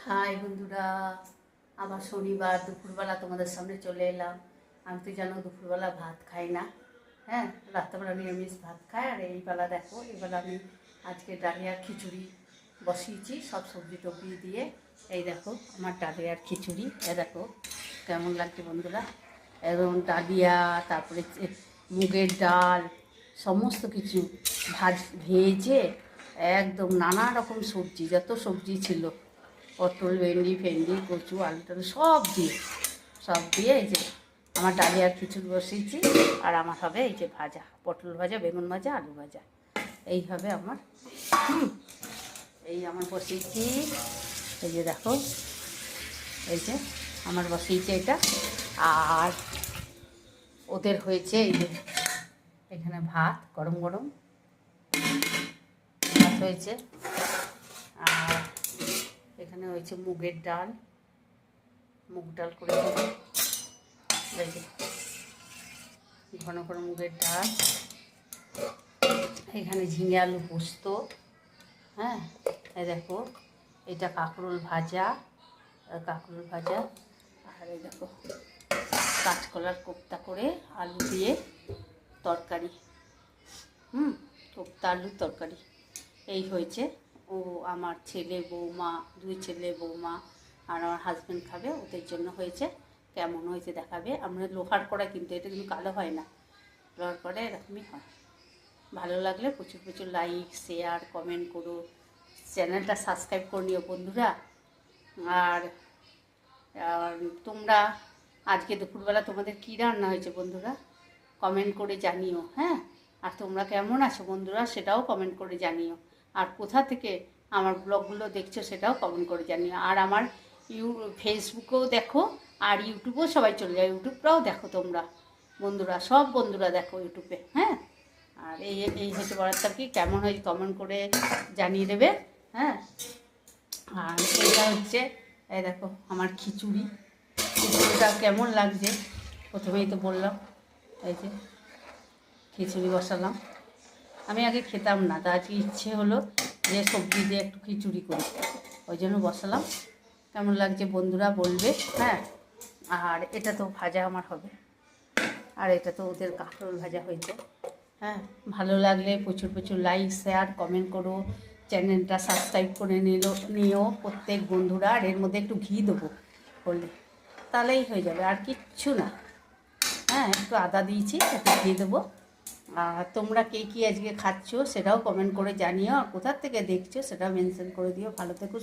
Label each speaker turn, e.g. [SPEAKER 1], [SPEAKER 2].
[SPEAKER 1] High বন্ধুরা, আবার শনিবার দুপুরবেলা তোমাদের সামনে চলে এলাম। আমি তো জানো দুপুরবেলা ভাত খাই না, হ্যাঁ, রাত্রেবেলা নিরামিষ ভাত খাই। আর এই বেলা দেখো, এবেলা আমি আজকে ডালিয়ার খিচুড়ি বসিয়েছি সব সবজি টবজি দিয়ে। এই দেখো আমার ডালিয়ার খিচুড়ি, এ দেখো কেমন লাগছে বন্ধুরা। এবং ডালিয়া, তারপরে মুগের ডাল, সমস্ত কিছু ভেজে একদম নানা রকম সবজি, যত সবজি ছিল, পটল, ভেন্ডি ফেন্ডি, কচু, আলু টালু সব দিয়ে এই যে আমার ডালিয়ার খিচুড়ি বসিয়েছি। আর আমার হবে এই যে ভাজা, পটল ভাজা, বেগুন ভাজা, আলু ভাজা, এই হবে আমার। এই আমার বসিয়েছি, এই যে দেখো, এই যে আমার বসিয়েছে এটা। আর ওদের হয়েছে এই যে এখানে ভাত, গরম গরম ভাত হয়েছে। আর এখানে হয়েছে মুগের ডাল, মুগ ডাল করে ঘন ঘন মুগের ডাল। এখানে ঝিঙে আলু পোস্ত, হ্যাঁ, এই দেখো এটা কাঁকরোল ভাজা, আর এই দেখো কাঁচকলার কোপ্তা করে আলু দিয়ে তরকারি, কোপ্তা আলুর তরকারি এই হয়েছে। ও আমার ছেলে বৌমা, দুই ছেলে বৌমা আর আমার হাজব্যান্ড খাবে, ওদের জন্য হয়েছে। কেমন হয়েছে দেখাবে। আমরা লোহার কড়াই, কিন্তু এটা কিন্তু কালো হয় না, লোহার কড়াই এরকমই হয়। ভালো লাগলে প্রচুর প্রচুর লাইক, শেয়ার, কমেন্ট করো, চ্যানেলটা সাবস্ক্রাইব করে নিও বন্ধুরা। আর তোমরা আজকে দুপুরবেলা তোমাদের কী রান্না হয়েছে বন্ধুরা কমেন্ট করে জানিও, হ্যাঁ। আর তোমরা কেমন আছো বন্ধুরা সেটাও কমেন্ট করে জানিও। আর কোথা থেকে আমার ব্লগগুলো দেখছো সেটাও কমেন্ট করে জানিও। আর আমার ফেসবুকেও দেখো, আর ইউটিউবেও সবাই চলে যায়, ইউটিউবটাও দেখো তোমরা বন্ধুরা, সব বন্ধুরা দেখো ইউটিউবে, হ্যাঁ। আর এই হচ্ছে বরাত কি কেমন হয়েছে কমেন্ট করে জানিয়ে দেবে, হ্যাঁ। আর এইটা হচ্ছে, এই দেখো আমার খিচুড়িটা কেমন লাগছে প্রথমেই তো বললাম। এই যে খিচুড়ি বসালাম, আমি আগে খেতাম না, তা আজকে ইচ্ছে হলো যে সবজি দিয়ে একটু খিচুড়ি করি, ওই জন্য বসালাম। কেমন লাগছে বন্ধুরা বলবে, হ্যাঁ। আর এটা তো ভাজা আমার হবে, আর এটা তো ওদের কাঁকরোল ভাজা হয়েছে, হ্যাঁ। ভালো লাগলে প্রচুর প্রচুর লাইক, শেয়ার, কমেন্ট করো, চ্যানেলটা সাবস্ক্রাইব করে নিও প্রত্যেক বন্ধুরা। আর এর মধ্যে একটু ঘি দেবো করলে, তাহলেই হয়ে যাবে, আর কিচ্ছু না, হ্যাঁ। একটু আদা দিয়েছি, একটু ঘি দেবো। আর তোমরা কে কী আজকে খাচ্ছো সেটাও কমেন্ট করে জানিও, আর কোথার থেকে দেখছো সেটাও মেনশন করে দিও। ভালো থেকো।